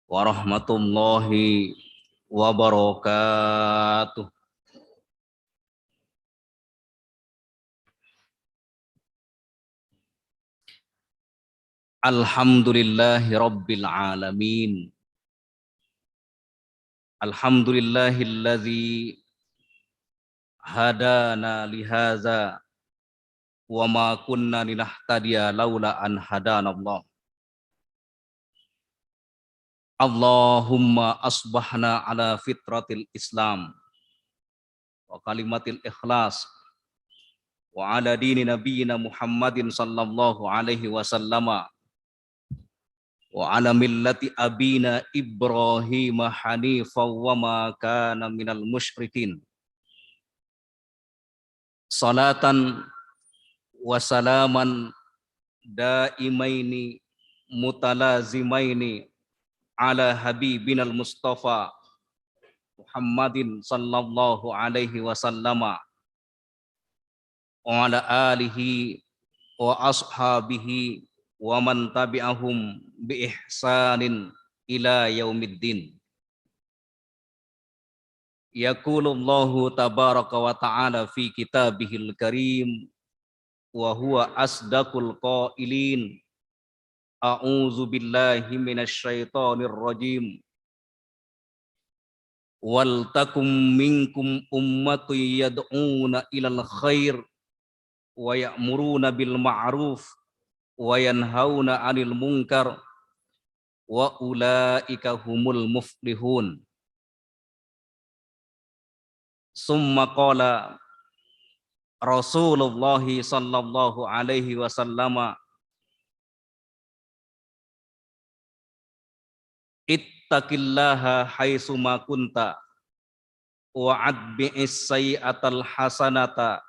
warahmatullahi wabarakatuh. Alhamdulillahi rabbil alamin. Alhamdulillahilladzi hadana lihaza wa ma kunna linahtadiya laula an hadanallah. Allahumma asbahna ala fitratil Islam wa kalimatil ikhlas wa ala dini nabiyyina Muhammadin sallallahu alaihi wasallama wa ala millati abina Ibrahim hanifan wa ma kana minal musyrikin. Salatan wa salaman daimaini mutalazimaini ala habibinal Mustafa Muhammadin sallallahu alaihi wasallama wa ala alihi wa ashabihi wa man tabi'ahum bi ihsanin ila yaumiddin. Yaqulullahu tabaraka wa ta'ala fi kitabihil karim wa huwa asdaqul qailin. A'udzu billahi minasyaitonir rajim. Wal takum minkum ummatun yad'una ilal khair wa ya'muruna bil ma'ruf wa yanhauna 'anil munkar wa ulaika humul muflihun. Summa qala Rasulullah sallallahu alaihi wasallam, ittaqillaha haitsu ma kunta wa adbi'is sayyi'atal hasanata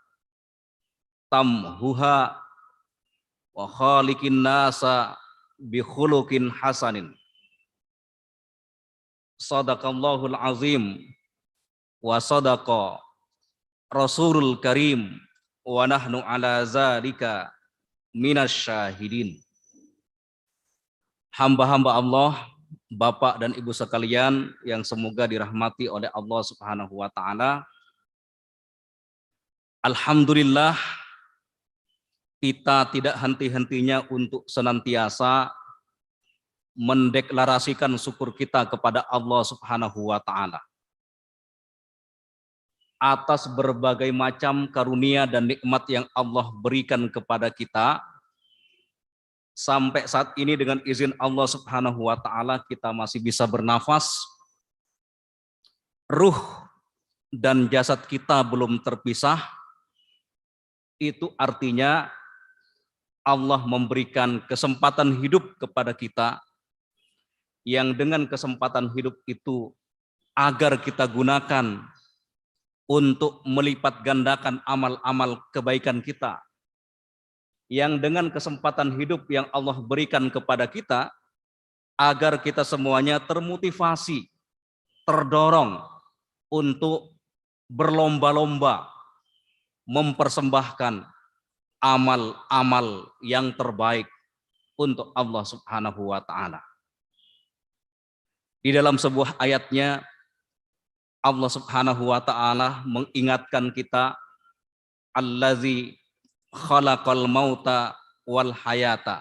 tamhuha wa khaliqin nasa bi khuluqin hasanin. Sadaqallahul azim wa sadaqa Rasulul Karim wa nahnu ala zalika minasyahidin. Hamba-hamba Allah, Bapak dan Ibu sekalian yang semoga dirahmati oleh Allah Subhanahu wa taala. Alhamdulillah, kita tidak henti-hentinya untuk senantiasa mendeklarasikan syukur kita kepada Allah Subhanahu wa taala atas berbagai macam karunia dan nikmat yang Allah berikan kepada kita. Sampai saat ini dengan izin Allah Subhanahu wa taala kita masih bisa bernafas, ruh dan jasad kita belum terpisah. Itu artinya Allah memberikan kesempatan hidup kepada kita, yang dengan kesempatan hidup itu agar kita gunakan untuk melipat gandakan amal-amal kebaikan kita, yang dengan kesempatan hidup yang Allah berikan kepada kita agar kita semuanya termotivasi, terdorong untuk berlomba-lomba mempersembahkan amal-amal yang terbaik untuk Allah Subhanahu wa taala. Di dalam sebuah ayatnya Allah Subhanahu wa taala mengingatkan kita, allazi khalaqal mauta wal hayata.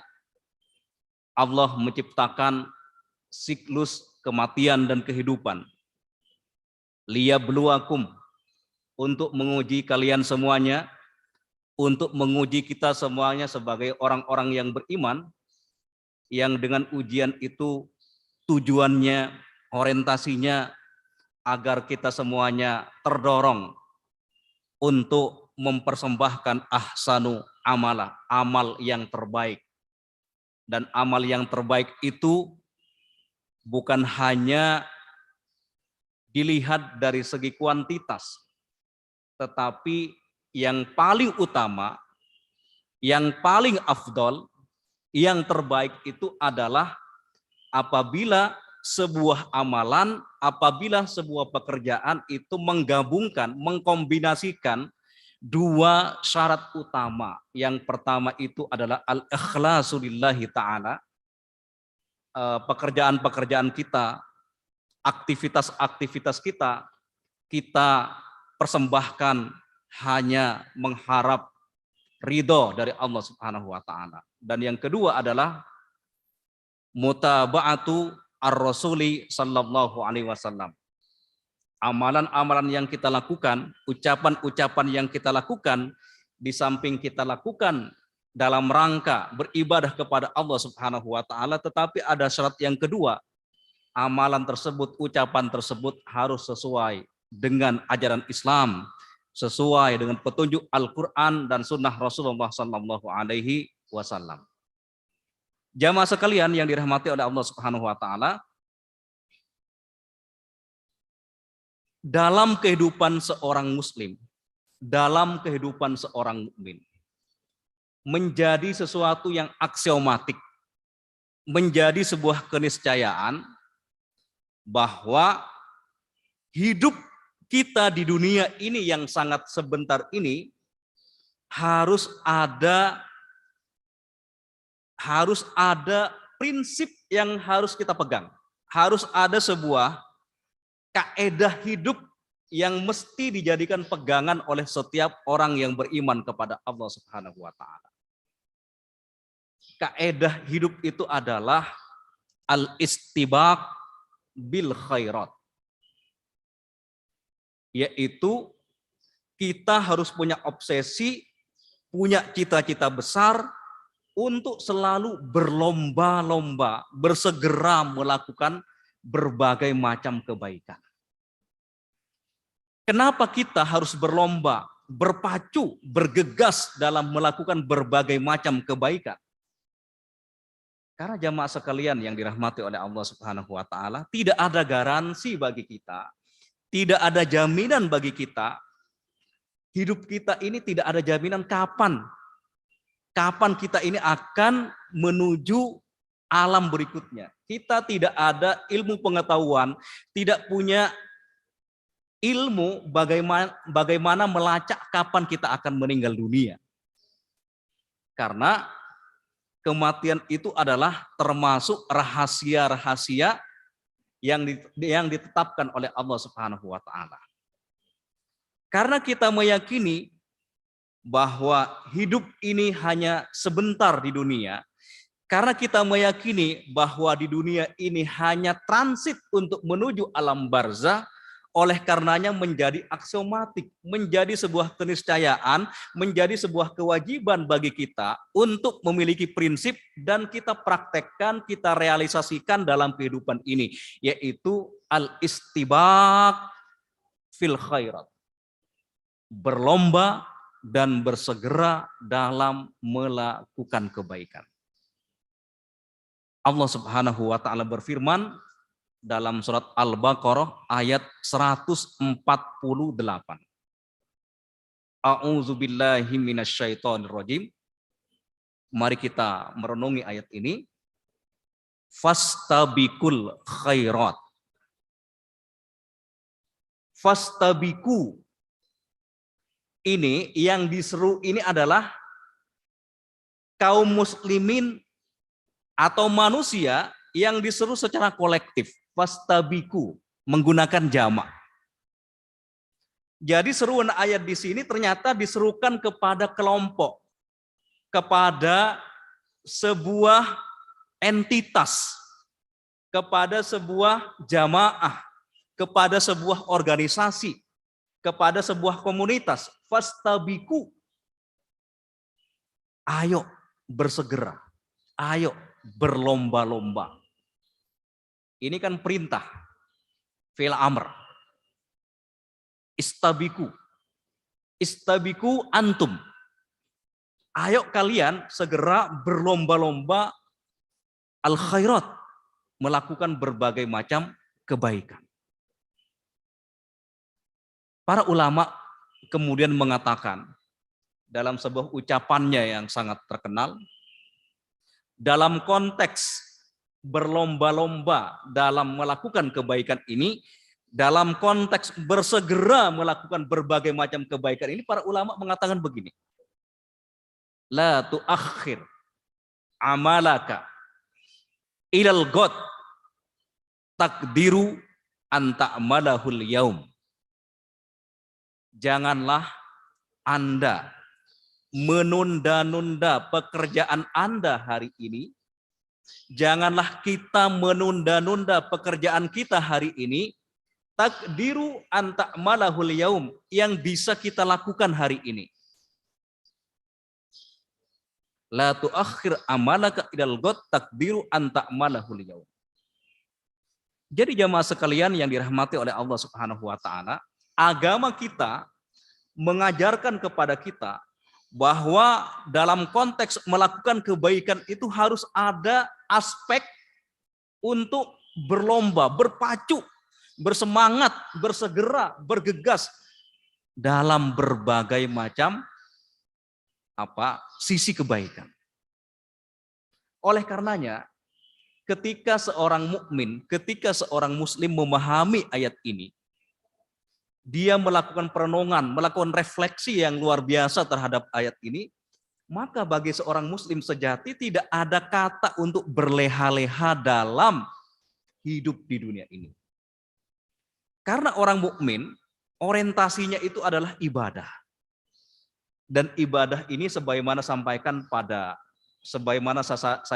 Allah menciptakan siklus kematian dan kehidupan. Liyabluwakum, untuk menguji kalian semuanya, untuk menguji kita semuanya sebagai orang-orang yang beriman, yang dengan ujian itu tujuannya, orientasinya agar kita semuanya terdorong untuk mempersembahkan ahsanu amala, amal yang terbaik. Dan amal yang terbaik itu bukan hanya dilihat dari segi kuantitas, tetapi yang paling utama, yang paling afdol, yang terbaik itu adalah apabila sebuah amalan, apabila sebuah pekerjaan itu menggabungkan, mengkombinasikan dua syarat utama. Yang pertama itu adalah al-ikhlasu lillahi ta'ala, pekerjaan-pekerjaan kita, aktivitas-aktivitas kita, kita persembahkan hanya mengharap ridho dari Allah Subhanahu wa taala. Dan yang kedua adalah mutaba'atu ar-rasuli sallallahu alaihi wasallam. Amalan-amalan yang kita lakukan, ucapan-ucapan yang kita lakukan, di samping kita lakukan dalam rangka beribadah kepada Allah Subhanahu wa taala, tetapi ada syarat yang kedua. Amalan tersebut, ucapan tersebut harus sesuai dengan ajaran Islam, sesuai dengan petunjuk Al-Qur'an dan sunnah Rasulullah sallallahu alaihi wasallam. Jamaah sekalian yang dirahmati oleh Allah Subhanahu wa taala, dalam kehidupan seorang muslim, dalam kehidupan seorang mukmin, menjadi sesuatu yang aksiomatik, menjadi sebuah keniscayaan bahwa hidup kita di dunia ini yang sangat sebentar ini harus ada prinsip yang harus kita pegang. Harus ada sebuah kaedah hidup yang mesti dijadikan pegangan oleh setiap orang yang beriman kepada Allah Subhanahu wa taala. Kaedah hidup itu adalah al-istibaq bil khairat. Yaitu kita harus punya obsesi, punya cita-cita besar untuk selalu berlomba-lomba, bersegera melakukan berbagai macam kebaikan. Kenapa kita harus berlomba, berpacu, bergegas dalam melakukan berbagai macam kebaikan? Karena jamaah sekalian yang dirahmati oleh Allah Subhanahu wa taala, tidak ada garansi bagi kita, tidak ada jaminan bagi kita. Hidup kita ini tidak ada jaminan kapan kita ini akan menuju alam berikutnya. Kita tidak ada ilmu pengetahuan, tidak punya ilmu bagaimana melacak kapan kita akan meninggal dunia. Karena kematian itu adalah termasuk rahasia-rahasia yang ditetapkan oleh Allah Subhanahu wa taala. Karena kita meyakini bahwa hidup ini hanya sebentar di dunia, karena kita meyakini bahwa di dunia ini hanya transit untuk menuju alam barzah, oleh karenanya menjadi aksiomatik, menjadi sebuah keniscayaan, menjadi sebuah kewajiban bagi kita untuk memiliki prinsip dan kita praktekkan, kita realisasikan dalam kehidupan ini, yaitu al-istibaq fil khairat. Berlomba dan bersegera dalam melakukan kebaikan. Allah Subhanahu wa taala berfirman dalam surat Al-Baqarah ayat 148. A'udzubillahi minasyaitonirrajim. Mari kita merenungi ayat ini. Fastabiqul khairat. Fastabiqu. Ini yang diseru ini adalah kaum muslimin atau manusia yang diseru secara kolektif. Fastabiqu, menggunakan jamak. Jadi seruan ayat di sini ternyata diserukan kepada kelompok, kepada sebuah entitas, kepada sebuah jamaah, kepada sebuah organisasi, kepada sebuah komunitas. Fastabiqu. Ayo bersegera. Ayo berlomba-lomba. Ini kan perintah. Fi'il amr. Istabiqu. Istabiqu antum. Ayo kalian segera berlomba-lomba al khairat, melakukan berbagai macam kebaikan. Para ulama kemudian mengatakan dalam sebuah ucapannya yang sangat terkenal, dalam konteks berlomba-lomba dalam melakukan kebaikan ini, dalam konteks bersegera melakukan berbagai macam kebaikan ini, para ulama mengatakan begini, la tuakhir amalaka ilal ghad takdiru anta malahul yaum. Janganlah Anda menunda-nunda pekerjaan Anda hari ini. Janganlah kita menunda-nunda pekerjaan kita hari ini. Takdiru anta malahul yaum, yang bisa kita lakukan hari ini. La tuakhir amalaka ilal ghad takdiru anta malahul yaum. Jadi jamaah sekalian yang dirahmati oleh Allah Subhanahu wa taala, agama kita mengajarkan kepada kita bahwa dalam konteks melakukan kebaikan itu harus ada aspek untuk berlomba, berpacu, bersemangat, bersegera, bergegas dalam berbagai macam sisi kebaikan. Oleh karenanya, ketika seorang mukmin, ketika seorang muslim memahami ayat ini, dia melakukan perenungan, melakukan refleksi yang luar biasa terhadap ayat ini, maka bagi seorang muslim sejati tidak ada kata untuk berleha-leha dalam hidup di dunia ini. Karena orang mukmin orientasinya itu adalah ibadah. Dan ibadah ini sebagaimana saya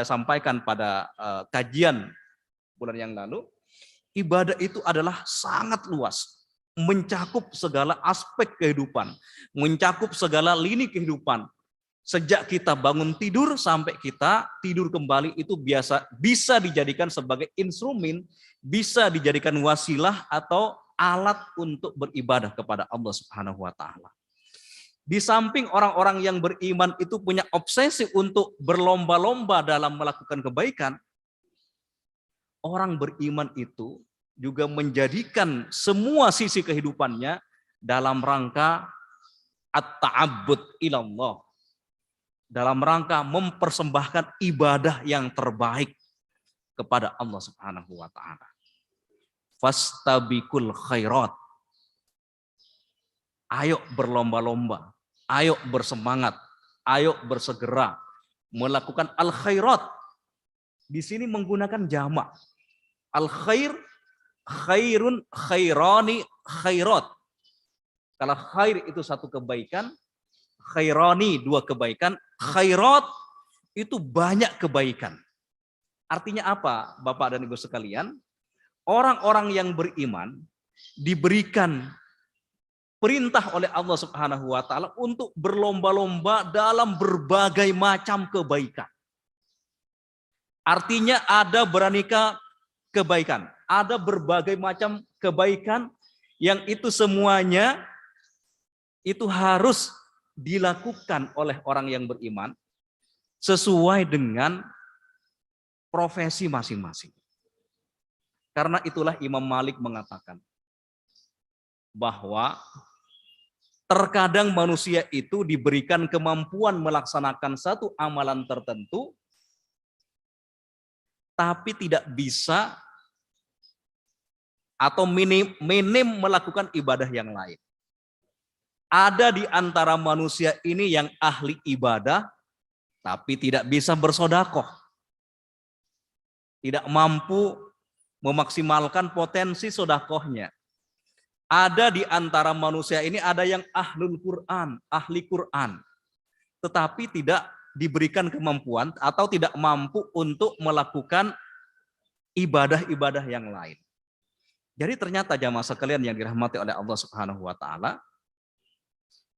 sampaikan pada kajian bulan yang lalu, ibadah itu adalah sangat luas, mencakup segala aspek kehidupan, mencakup segala lini kehidupan. Sejak kita bangun tidur sampai kita tidur kembali itu bisa dijadikan sebagai instrumen, bisa dijadikan wasilah atau alat untuk beribadah kepada Allah Subhanahu wa taala. Di samping orang-orang yang beriman itu punya obsesi untuk berlomba-lomba dalam melakukan kebaikan, orang beriman itu juga menjadikan semua sisi kehidupannya dalam rangka at-ta'abbud ilallah, dalam rangka mempersembahkan ibadah yang terbaik kepada Allah Subhanahu wa taala. Fastabiqul khairat. Ayo berlomba-lomba, ayo bersemangat, ayo bersegera melakukan al-khairat. Di sini menggunakan jamak. Al-khair, khairun, khairani, khairat. Kalau khair itu satu kebaikan, khairani dua kebaikan, khairat itu banyak kebaikan. Artinya apa, Bapak dan Ibu sekalian? Orang-orang yang beriman diberikan perintah oleh Allah Subhanahu wa taala untuk berlomba-lomba dalam berbagai macam kebaikan. Artinya ada beraneka kebaikan, ada berbagai macam kebaikan yang itu semuanya itu harus dilakukan oleh orang yang beriman sesuai dengan profesi masing-masing. Karena itulah Imam Malik mengatakan bahwa terkadang manusia itu diberikan kemampuan melaksanakan satu amalan tertentu, tapi tidak bisa atau minim melakukan ibadah yang lain. Ada di antara manusia ini yang ahli ibadah, tapi tidak bisa bersodakoh. Tidak mampu memaksimalkan potensi sodakohnya. Ada di antara manusia ini ada yang ahlul Quran, ahli Quran, tetapi tidak diberikan kemampuan atau tidak mampu untuk melakukan ibadah-ibadah yang lain. Jadi ternyata jamaah sekalian yang dirahmati oleh Allah Subhanahu wa taala,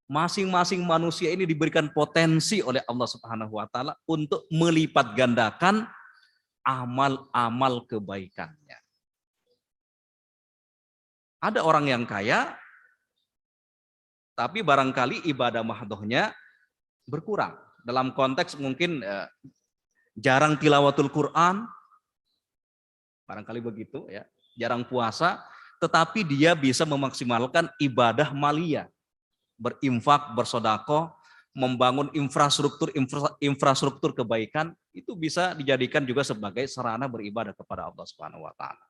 masing-masing manusia ini diberikan potensi oleh Allah Subhanahu wa taala untuk melipat gandakan amal-amal kebaikannya. Ada orang yang kaya, tapi barangkali ibadah mahdohnya berkurang. Dalam konteks mungkin jarang tilawatul Quran, barangkali begitu ya, jarang puasa, tetapi dia bisa memaksimalkan ibadah maliyah, berinfak, bersedekah, membangun infrastruktur kebaikan, itu bisa dijadikan juga sebagai sarana beribadah kepada Allah Subhanahu wa taala.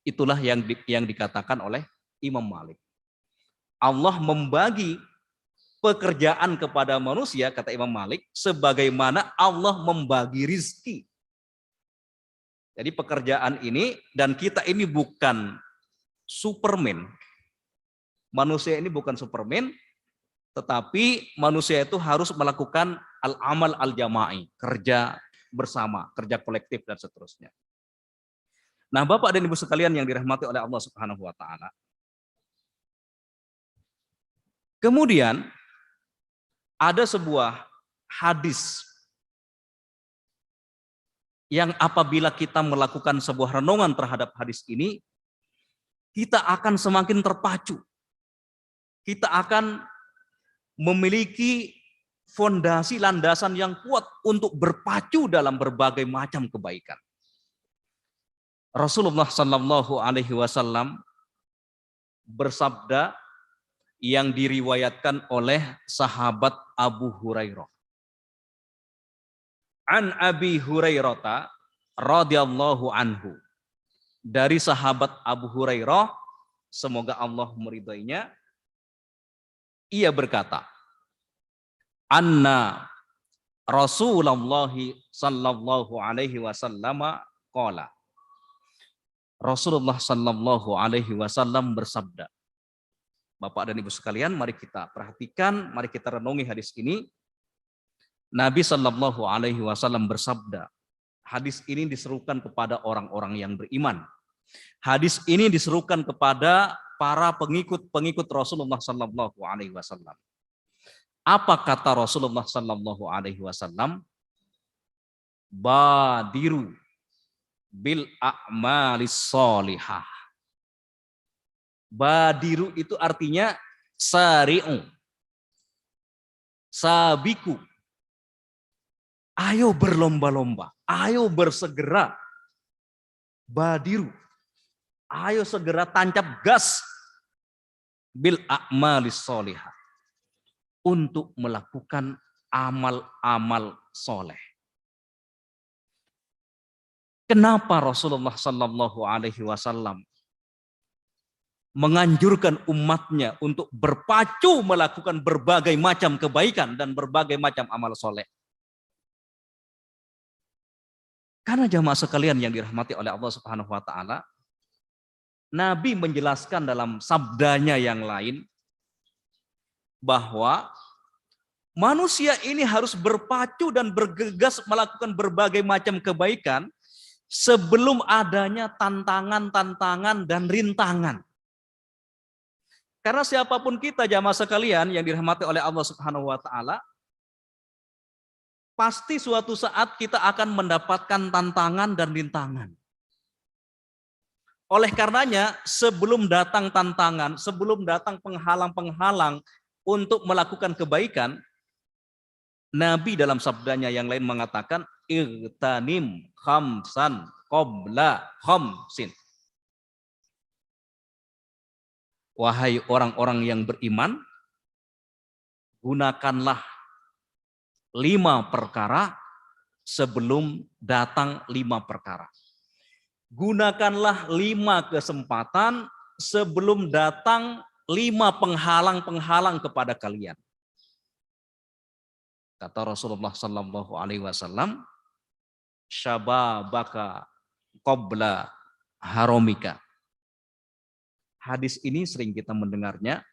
Itulah yang dikatakan oleh Imam Malik. Allah membagi pekerjaan kepada manusia, kata Imam Malik, sebagaimana Allah membagi rizki. Jadi pekerjaan ini, dan kita ini bukan Superman. Manusia ini bukan Superman, tetapi manusia itu harus melakukan al-amal al-jama'i, kerja bersama, kerja kolektif dan seterusnya. Nah, Bapak dan Ibu sekalian yang dirahmati oleh Allah Subhanahu wa taala. Kemudian ada sebuah hadis yang apabila kita melakukan sebuah renungan terhadap hadis ini, kita akan semakin terpacu. Kita akan memiliki fondasi landasan yang kuat untuk berpacu dalam berbagai macam kebaikan. Rasulullah Sallallahu Alaihi Wasallam bersabda yang diriwayatkan oleh sahabat Abu Hurairah. An Abi Hurairah radhiyallahu anhu, dari sahabat Abu Hurairah, semoga Allah meridainya, ia berkata, anna Rasulullah sallallahu alaihi wasallam qala, Rasulullah sallallahu alaihi wasallam bersabda. Bapak dan Ibu sekalian, mari kita perhatikan, mari kita renungi hadis ini. Nabi sallallahu alaihi wasallam bersabda. Hadis ini diserukan kepada orang-orang yang beriman. Hadis ini diserukan kepada para pengikut Rasulullah sallallahu alaihi wasallam. Apa kata Rasulullah sallallahu alaihi wasallam? Badiru bil a'malis sholihah. Badiru itu artinya sari'u, sabiku. Ayo berlomba-lomba, ayo bersegera. Badiru, ayo segera tancap gas bil a'malis sholihah, untuk melakukan amal-amal soleh. Kenapa Rasulullah Sallallahu Alaihi Wasallam menganjurkan umatnya untuk berpacu melakukan berbagai macam kebaikan dan berbagai macam amal soleh? Karena jamaah sekalian yang dirahmati oleh Allah Subhanahu wa taala, Nabi menjelaskan dalam sabdanya yang lain bahwa manusia ini harus berpacu dan bergegas melakukan berbagai macam kebaikan sebelum adanya tantangan-tantangan dan rintangan. Karena siapapun kita jamaah sekalian yang dirahmati oleh Allah Subhanahu wa taala, pasti suatu saat kita akan mendapatkan tantangan dan rintangan. Oleh karenanya, sebelum datang tantangan, sebelum datang penghalang-penghalang untuk melakukan kebaikan, Nabi dalam sabdanya yang lain mengatakan, Irtanim khamsan qabla khamsin. Wahai orang-orang yang beriman, gunakanlah 5 perkara sebelum datang 5 perkara. Gunakanlah 5 kesempatan sebelum datang 5 penghalang-penghalang kepada kalian. Kata Rasulullah Sallallahu Alaihi Wasallam, syababaka qabla haromika. Hadis ini sering kita mendengarnya,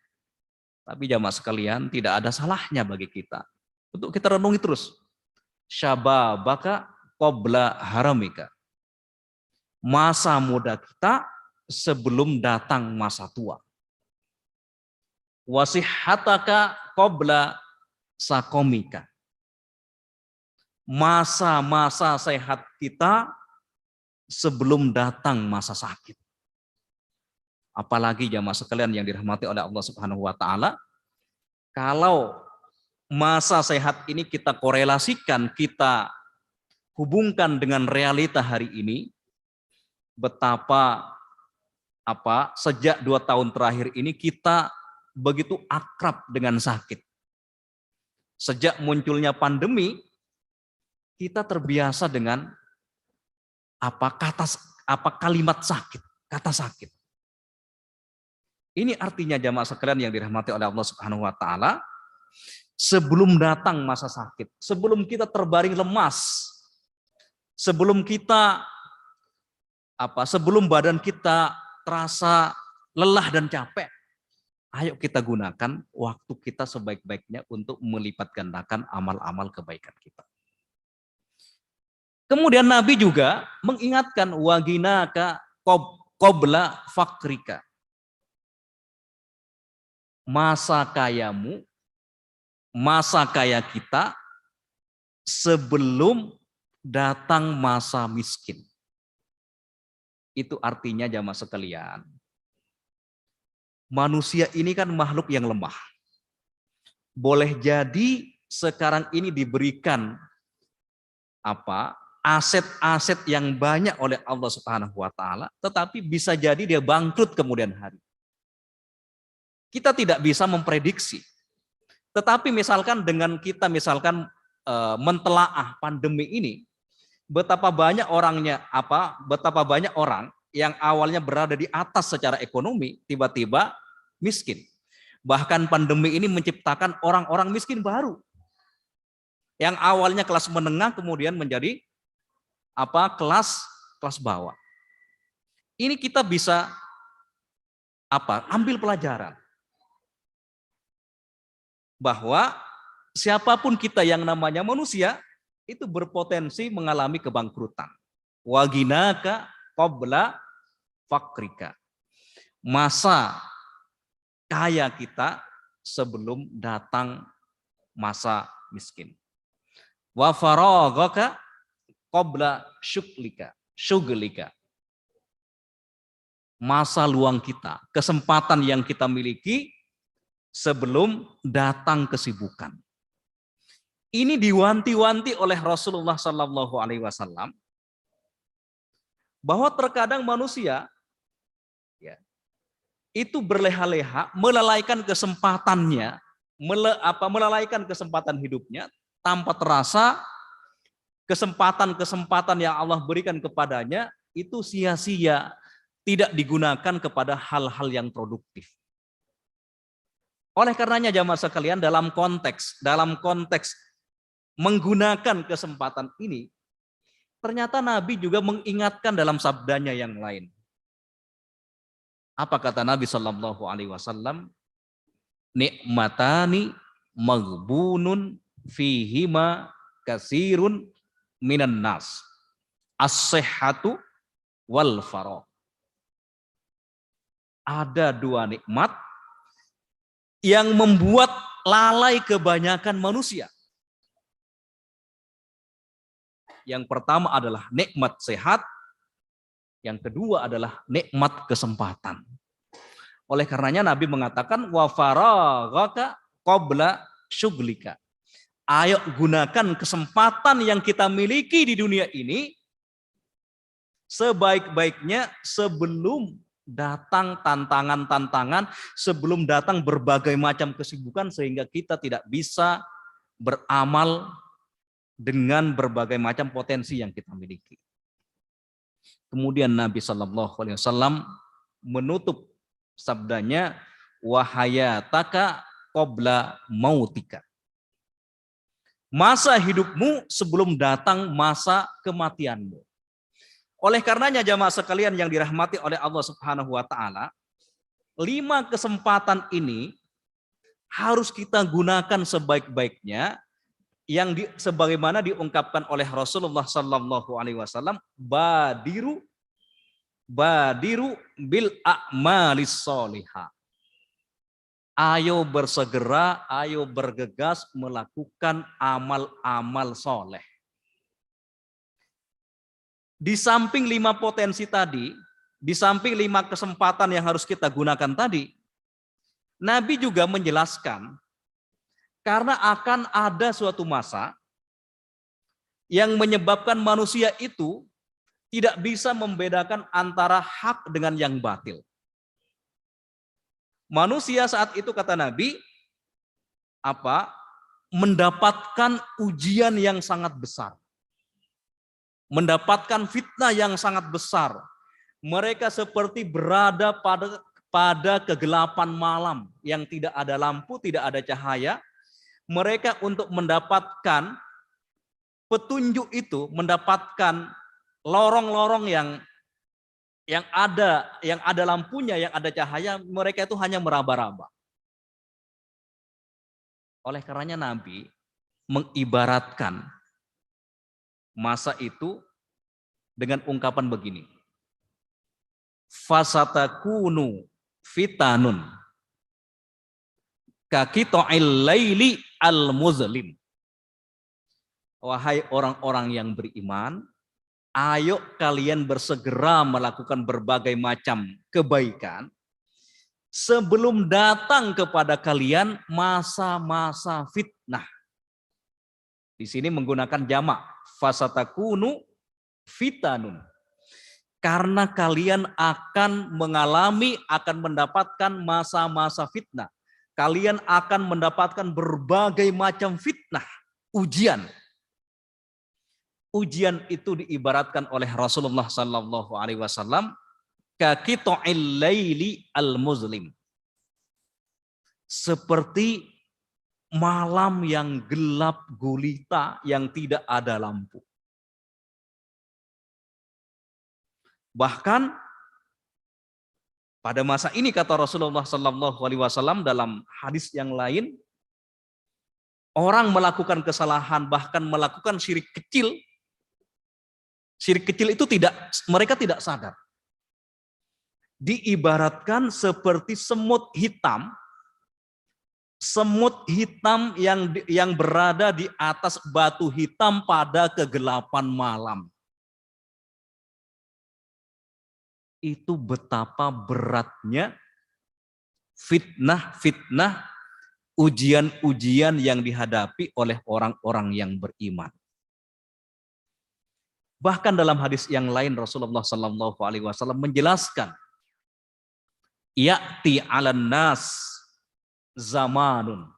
tapi jamaah sekalian tidak ada salahnya bagi kita untuk kita renungi terus. Syababaka qabla haramika. Masa muda kita sebelum datang masa tua. Wasihataka qabla sakomika. Masa-masa sehat kita sebelum datang masa sakit. Apalagi jamaah sekalian yang dirahmati oleh Allah Subhanahu wa taala, kalau masa sehat ini kita korelasikan, kita hubungkan dengan realita hari ini, betapa sejak 2 tahun terakhir ini kita begitu akrab dengan sakit. Sejak munculnya pandemi, kita terbiasa dengan kalimat sakit, kata sakit. Ini artinya jamaah sekalian yang dirahmati oleh Allah Subhanahu wa taala, sebelum datang masa sakit, sebelum kita terbaring lemas, sebelum kita sebelum badan kita terasa lelah dan capek, ayo kita gunakan waktu kita sebaik-baiknya untuk melipat gandakan amal-amal kebaikan kita. Kemudian Nabi juga mengingatkan waginaka qabla fakrika. Masa kayamu, masa kaya kita sebelum datang masa miskin. Itu artinya jamaah sekalian, manusia ini kan makhluk yang lemah. Boleh jadi sekarang ini diberikan aset-aset yang banyak oleh Allah Subhanahu wa taala, tetapi bisa jadi dia bangkrut kemudian hari. Kita tidak bisa memprediksi. Tetapi misalkan dengan kita mentelaah pandemi ini, betapa banyak orang yang awalnya berada di atas secara ekonomi tiba-tiba miskin. Bahkan pandemi ini menciptakan orang-orang miskin baru. Yang awalnya kelas menengah kemudian menjadi kelas bawah. Ini kita bisa ambil pelajaran bahwa siapapun kita yang namanya manusia itu berpotensi mengalami kebangkrutan. Waginaka qabla fakrika. Masa kaya kita sebelum datang masa miskin. Wa faraghaka qabla syuglika. Masa luang kita, kesempatan yang kita miliki sebelum datang kesibukan. Ini diwanti-wanti oleh Rasulullah Sallallahu Alaihi Wasallam bahwa terkadang manusia itu berleha-leha melalaikan kesempatannya, melalaikan kesempatan hidupnya tanpa terasa kesempatan-kesempatan yang Allah berikan kepadanya itu sia-sia, tidak digunakan kepada hal-hal yang produktif. Oleh karenanya jamaah sekalian, dalam konteks menggunakan kesempatan ini, ternyata Nabi juga mengingatkan dalam sabdanya yang lain. Apa kata Nabi Shallallahu Alaihi Wasallam? Nikmatani maghbunun fihima kasirun minan nas, as-sihhatu wal faragh. Ada dua nikmat yang membuat lalai kebanyakan manusia. Yang pertama adalah nikmat sehat, yang kedua adalah nikmat kesempatan. Oleh karenanya Nabi mengatakan wa faraghaka qabla syuglika. Ayo gunakan kesempatan yang kita miliki di dunia ini sebaik-baiknya sebelum datang tantangan-tantangan, sebelum datang berbagai macam kesibukan sehingga kita tidak bisa beramal dengan berbagai macam potensi yang kita miliki. Kemudian Nabi Shallallahu Alaihi Wasallam menutup sabdanya wahayataka qabla mautika. Masa hidupmu sebelum datang masa kematianmu. Oleh karenanya jamaah sekalian yang dirahmati oleh Allah Subhanahu wa taala, 5 kesempatan ini harus kita gunakan sebaik-baiknya yang sebagaimana diungkapkan oleh Rasulullah Sallallahu Alaihi Wasallam, badiru bil a'malis sholihah. Ayo bersegera, ayo bergegas melakukan amal-amal soleh. Di samping 5 potensi tadi, di samping 5 kesempatan yang harus kita gunakan tadi, Nabi juga menjelaskan karena akan ada suatu masa yang menyebabkan manusia itu tidak bisa membedakan antara hak dengan yang batil. Manusia saat itu kata Nabi mendapatkan ujian yang sangat besar. Mendapatkan fitnah yang sangat besar. Mereka seperti berada pada kegelapan malam yang tidak ada lampu, tidak ada cahaya. Mereka untuk mendapatkan petunjuk itu, mendapatkan lorong-lorong yang yang ada lampunya, yang ada cahaya, mereka itu hanya meraba-raba. Oleh karenanya Nabi mengibaratkan masa itu dengan ungkapan begini. Fasatakunu fitanun kakito'il laili al-muzlim. Wahai orang-orang yang beriman, ayo kalian bersegera melakukan berbagai macam kebaikan sebelum datang kepada kalian masa-masa fitnah. Di sini menggunakan jamak, fasatakunu fitanun. Karena kalian akan mengalami, akan mendapatkan masa-masa fitnah. Kalian akan mendapatkan berbagai macam fitnah, ujian. Ujian itu diibaratkan oleh Rasulullah Sallallahu Alaihi Wasallam kakito'il laili al-muzlim. Seperti malam yang gelap gulita yang tidak ada lampu. Bahkan pada masa ini kata Rasulullah Sallallahu Alaihi Wasallam dalam hadis yang lain, orang melakukan kesalahan bahkan melakukan syirik kecil. Syirik kecil itu mereka tidak sadar. Diibaratkan seperti semut hitam yang berada di atas batu hitam pada kegelapan malam. Itu betapa beratnya fitnah, ujian-ujian yang dihadapi oleh orang-orang yang beriman. Bahkan dalam hadis yang lain Rasulullah Sallallahu Alaihi Wasallam menjelaskan, ya'ti 'alan nas zamanun,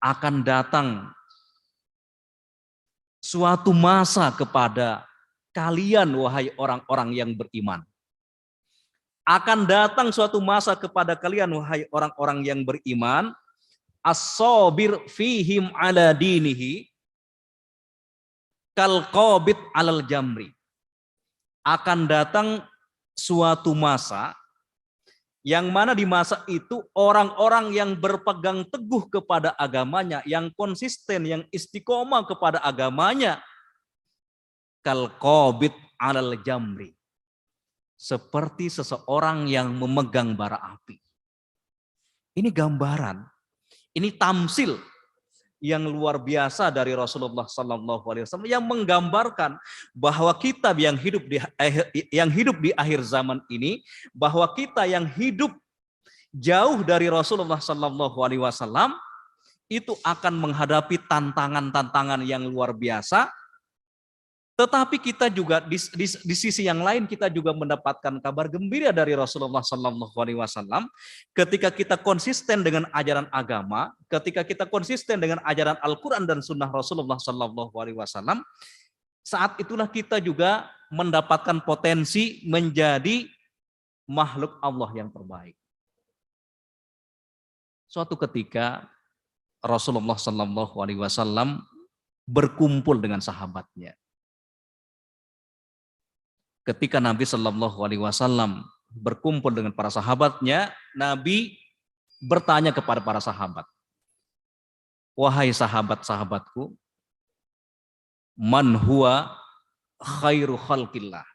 akan datang suatu masa kepada kalian wahai orang-orang yang beriman. Akan datang suatu masa kepada kalian wahai orang-orang yang beriman, as-sabir fihim ala dinihi kal qabid alal jamri. Akan datang suatu masa yang mana di masa itu orang-orang yang berpegang teguh kepada agamanya, yang konsisten, yang istiqomah kepada agamanya, kal qabid alal jamri, seperti seseorang yang memegang bara api. Ini gambaran, ini tamsil yang luar biasa dari Rasulullah Sallallahu Alaihi Wasallam yang menggambarkan bahwa kita yang hidup di akhir zaman ini, bahwa kita yang hidup jauh dari Rasulullah Sallallahu Alaihi Wasallam itu akan menghadapi tantangan-tantangan yang luar biasa. Tetapi kita juga di sisi yang lain kita juga mendapatkan kabar gembira dari Rasulullah Sallallahu Alaihi Wasallam ketika kita konsisten dengan ajaran agama, ketika kita konsisten dengan ajaran Al-Quran dan Sunnah Rasulullah Sallallahu Alaihi Wasallam, saat itulah kita juga mendapatkan potensi menjadi makhluk Allah yang terbaik. Suatu ketika Rasulullah Sallallahu Alaihi Wasallam berkumpul dengan sahabatnya. Ketika Nabi Shallallahu Alaihi Wasallam berkumpul dengan para sahabatnya, Nabi bertanya kepada para sahabat, wahai sahabat-sahabatku, man huwa khairu khalqillah,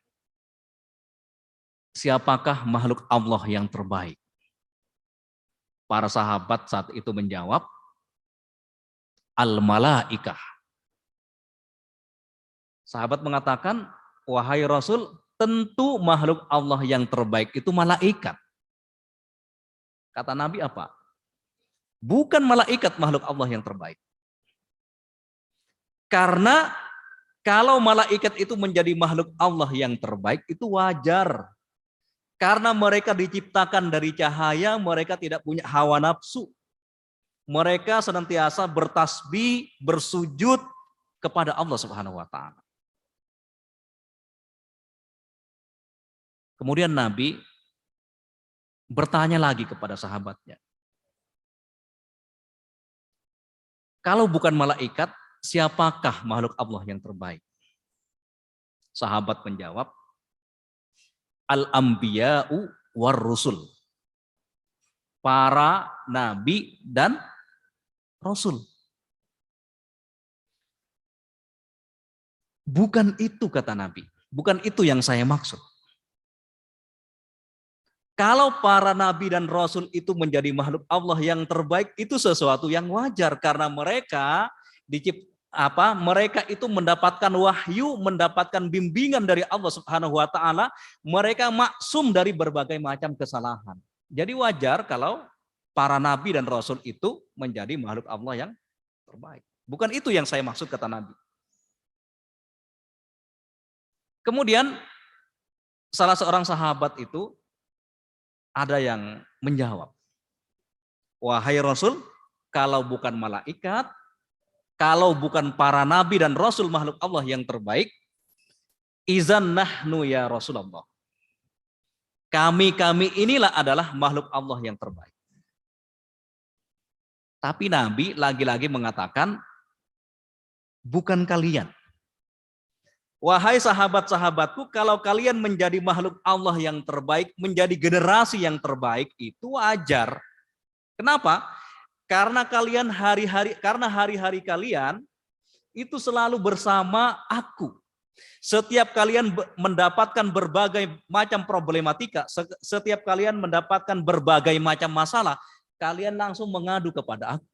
siapakah makhluk Allah yang terbaik? Para sahabat saat itu menjawab, al-malaikah. Sahabat mengatakan, wahai Rasul, tentu makhluk Allah yang terbaik itu malaikat. Kata Nabi apa? Bukan malaikat makhluk Allah yang terbaik. Karena kalau malaikat itu menjadi makhluk Allah yang terbaik itu wajar. Karena mereka diciptakan dari cahaya, mereka tidak punya hawa nafsu. Mereka senantiasa bertasbih, bersujud kepada Allah Subhanahu wa taala. Kemudian Nabi bertanya lagi kepada sahabatnya, kalau bukan malaikat, siapakah makhluk Allah yang terbaik? Sahabat menjawab, al-anbiya'u war rusul. Para nabi dan rasul. Bukan itu kata Nabi. Bukan itu yang saya maksud. Kalau para nabi dan rasul itu menjadi makhluk Allah yang terbaik, itu sesuatu yang wajar karena mereka mereka itu mendapatkan wahyu, mendapatkan bimbingan dari Allah Subhanahu wa taala, mereka maksum dari berbagai macam kesalahan. Jadi wajar kalau para nabi dan rasul itu menjadi makhluk Allah yang terbaik. Bukan itu yang saya maksud kata Nabi. Kemudian salah seorang sahabat itu ada yang menjawab, wahai Rasul, kalau bukan malaikat, kalau bukan para nabi dan rasul makhluk Allah yang terbaik, izan nahnu ya Rasulullah. Kami inilah adalah makhluk Allah yang terbaik. Tapi Nabi lagi-lagi mengatakan, bukan kalian. Wahai sahabat-sahabatku, kalau kalian menjadi makhluk Allah yang terbaik, menjadi generasi yang terbaik, itu wajar. Kenapa? Karena kalian hari-hari kalian itu selalu bersama aku. Setiap kalian mendapatkan berbagai macam problematika, setiap kalian mendapatkan berbagai macam masalah, kalian langsung mengadu kepada aku.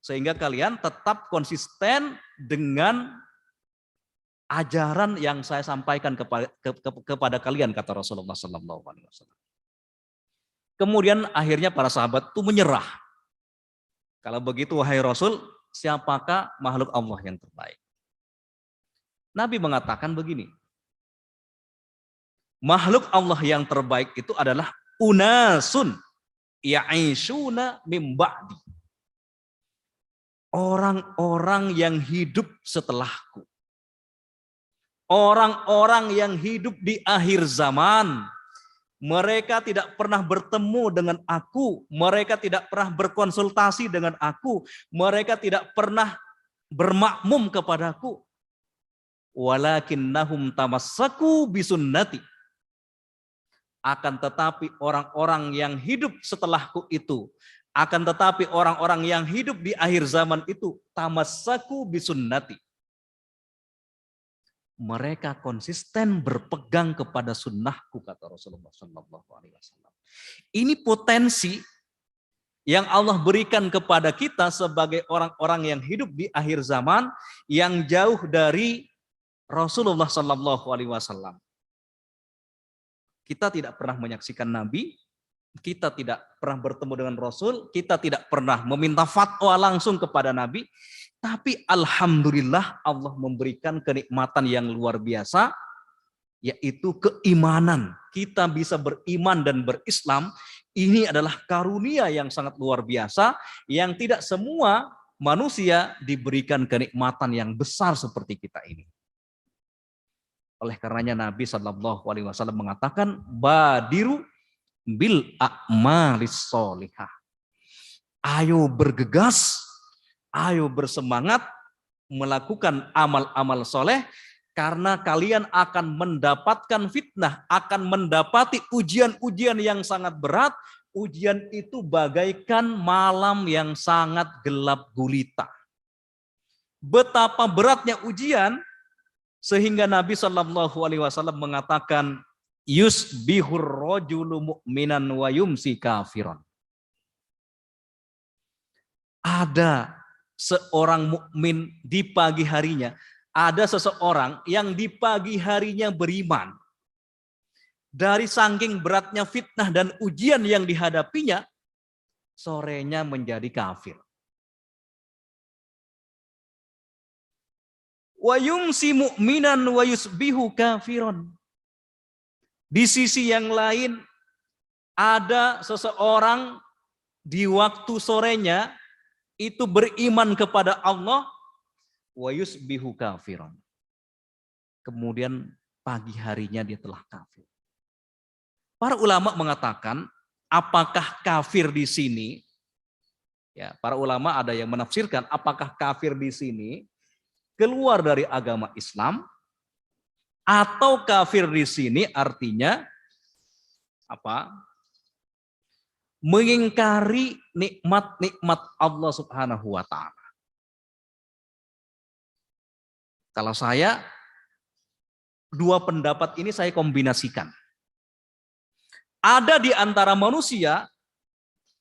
Sehingga kalian tetap konsisten dengan ajaran yang saya sampaikan kepada kalian, kata Rasulullah SAW. Kemudian akhirnya para sahabat itu menyerah. Kalau begitu wahai Rasul, siapakah makhluk Allah yang terbaik? Nabi mengatakan begini, makhluk Allah yang terbaik itu adalah unasun ya'ishuna mim ba'di. Orang-orang yang hidup setelahku. Orang-orang yang hidup di akhir zaman, mereka tidak pernah bertemu dengan aku, mereka tidak pernah berkonsultasi dengan aku, mereka tidak pernah bermakmum kepadaku. Walakinnahum tamassaku bisunnati. Akan tetapi orang-orang yang hidup setelahku itu, akan tetapi orang-orang yang hidup di akhir zaman itu, tamassaku bisunnati. Mereka konsisten berpegang kepada sunnahku, kata Rasulullah SAW. Ini potensi yang Allah berikan kepada kita sebagai orang-orang yang hidup di akhir zaman, yang jauh dari Rasulullah SAW. Kita tidak pernah menyaksikan Nabi, kita tidak pernah bertemu dengan Rasul, kita tidak pernah meminta fatwa langsung kepada Nabi. Tapi alhamdulillah Allah memberikan kenikmatan yang luar biasa, yaitu keimanan. Kita bisa beriman dan berislam, ini adalah karunia yang sangat luar biasa, yang tidak semua manusia diberikan kenikmatan yang besar seperti kita ini. Oleh karenanya Nabi SAW mengatakan, badiru bil a'malis sholihah. Ayo bergegas, ayo bersemangat melakukan amal-amal soleh, karena kalian akan mendapatkan fitnah, akan mendapati ujian-ujian yang sangat berat. Ujian itu bagaikan malam yang sangat gelap gulita. Betapa beratnya ujian, sehingga Nabi SAW mengatakan, yusbihur rajulu mu'minan wa yumsi kafiran. Ada seorang mukmin di pagi harinya, ada seseorang yang di pagi harinya beriman. Dari saking beratnya fitnah dan ujian yang dihadapinya, sorenya menjadi kafir. Wa yumsi mu'minan wa yusbihu kafiron. Di sisi yang lain, ada seseorang di waktu sorenya itu beriman kepada Allah, wa yusbihu kafiran. Kemudian pagi harinya dia telah kafir. Para ulama mengatakan, apakah kafir di sini? Ya, para ulama ada yang menafsirkan apakah kafir di sini keluar dari agama Islam, Atau kafir di sini artinya apa? Mengingkari nikmat-nikmat Allah Subhanahu wa taala. Kalau saya dua pendapat ini saya kombinasikan. Ada di antara manusia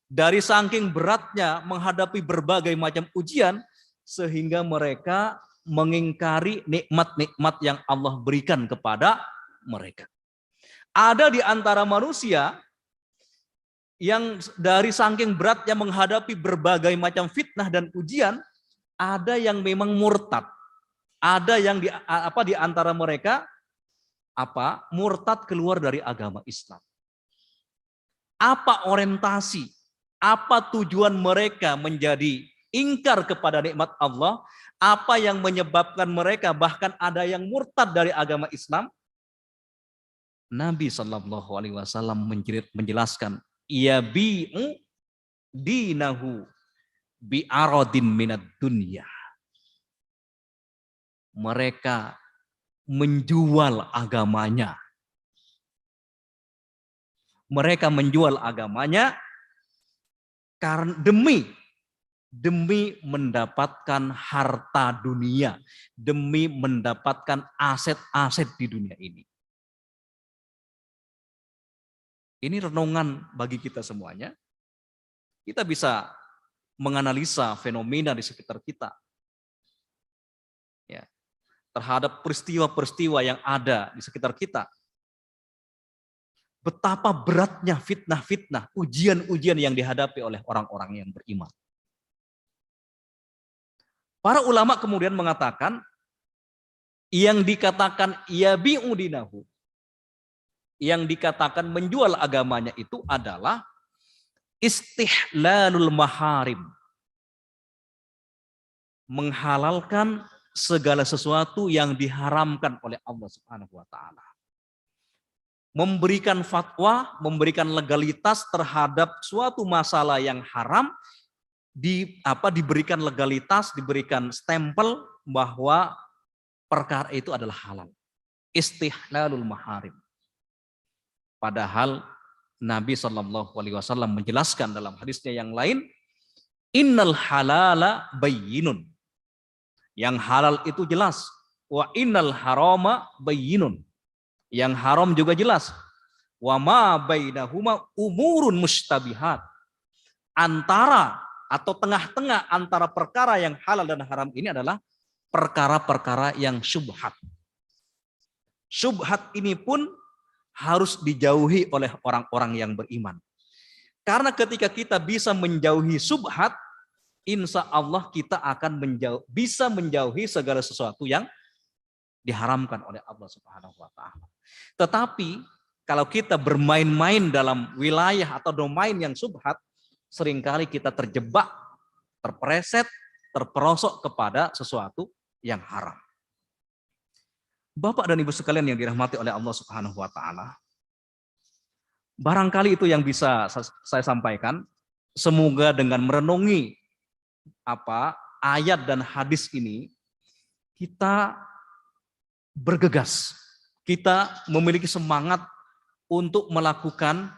dari saking beratnya menghadapi berbagai macam ujian sehingga mereka mengingkari nikmat-nikmat yang Allah berikan kepada mereka. Ada di antara manusia yang dari saking beratnya menghadapi berbagai macam fitnah dan ujian, ada yang memang murtad. Ada yang di antara mereka murtad keluar dari agama Islam. Apa orientasi, apa tujuan mereka menjadi ingkar kepada nikmat Allah? Apa yang menyebabkan mereka bahkan ada yang murtad dari agama Islam? Nabi Shallallahu Alaihi Wasallam menjelaskan, yabi'u dinahu bi'aradin minad dunya. Mereka menjual agamanya. Mereka menjual agamanya karena demi mendapatkan harta dunia, demi mendapatkan aset-aset di dunia ini. Ini renungan bagi kita semuanya. Kita bisa menganalisa fenomena di sekitar kita. Ya, terhadap peristiwa-peristiwa yang ada di sekitar kita. Betapa beratnya fitnah-fitnah, ujian-ujian yang dihadapi oleh orang-orang yang beriman. Para ulama kemudian mengatakan, yang dikatakan yabi'u dinahu, yang dikatakan menjual agamanya itu adalah istihlalul maharim. Menghalalkan segala sesuatu yang diharamkan oleh Allah Subhanahu wa taala. Memberikan fatwa, memberikan legalitas terhadap suatu masalah yang haram, diberikan legalitas, diberikan stempel bahwa perkara itu adalah halal. Istihlalul maharim. Padahal Nabi Shallallahu Alaihi Wasallam menjelaskan dalam hadisnya yang lain, innal halala bayyinun. Yang halal itu jelas. Wa innal harama bayyinun. Yang haram juga jelas. Wa ma bainahuma umurun mustabihat. Antara atau tengah-tengah antara perkara yang halal dan haram ini adalah perkara-perkara yang syubhat. Syubhat ini pun harus dijauhi oleh orang-orang yang beriman. Karena ketika kita bisa menjauhi subhat, insya Allah kita akan bisa menjauhi segala sesuatu yang diharamkan oleh Allah Subhanahu wa taala. Tetapi kalau kita bermain-main dalam wilayah atau domain yang subhat, seringkali kita terjebak, terpreset, terperosok kepada sesuatu yang haram. Bapak dan Ibu sekalian yang dirahmati oleh Allah Subhanahu wa taala. Barangkali itu yang bisa saya sampaikan. Semoga dengan merenungi ayat dan hadis ini kita bergegas. Kita memiliki semangat untuk melakukan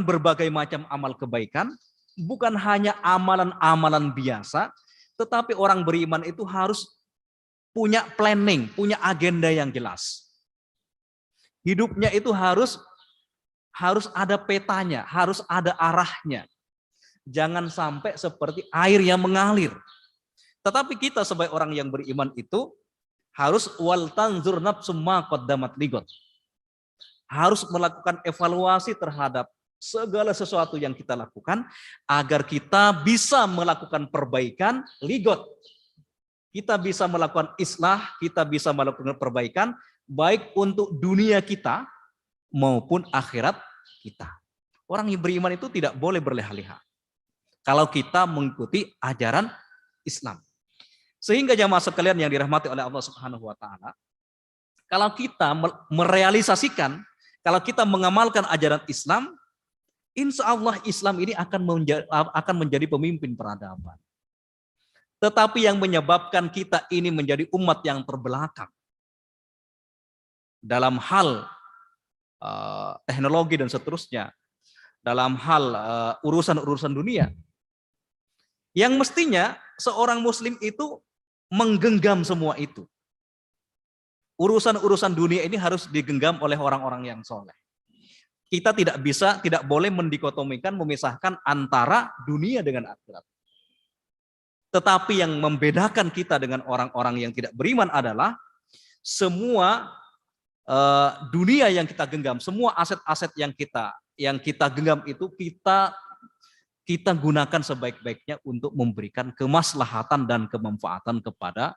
berbagai macam amal kebaikan, bukan hanya amalan-amalan biasa, tetapi orang beriman itu harus punya planning, punya agenda yang jelas. Hidupnya itu harus ada petanya, harus ada arahnya. Jangan sampai seperti air yang mengalir. Tetapi kita sebagai orang yang beriman itu harus wal tanzur nafsum ma qaddamat ligot. Harus melakukan evaluasi terhadap segala sesuatu yang kita lakukan agar kita bisa melakukan perbaikan ligot. Kita bisa melakukan islah, kita bisa melakukan perbaikan, baik untuk dunia kita maupun akhirat kita. Orang yang beriman itu tidak boleh berleha-leha kalau kita mengikuti ajaran Islam. Sehingga jamaah sekalian yang dirahmati oleh Allah Subhanahu wa taala, kalau kita merealisasikan, kalau kita mengamalkan ajaran Islam, insya Allah Islam ini akan menjadi pemimpin peradaban. Tetapi yang menyebabkan kita ini menjadi umat yang terbelakang dalam hal teknologi dan seterusnya, dalam hal urusan-urusan dunia, yang mestinya seorang muslim itu menggenggam semua itu. Urusan-urusan dunia ini harus digenggam oleh orang-orang yang soleh. Kita tidak boleh mendikotomikan, memisahkan antara dunia dengan akhirat. Tetapi yang membedakan kita dengan orang-orang yang tidak beriman adalah semua dunia yang kita genggam, semua aset-aset yang kita genggam itu kita gunakan sebaik-baiknya untuk memberikan kemaslahatan dan kemanfaatan kepada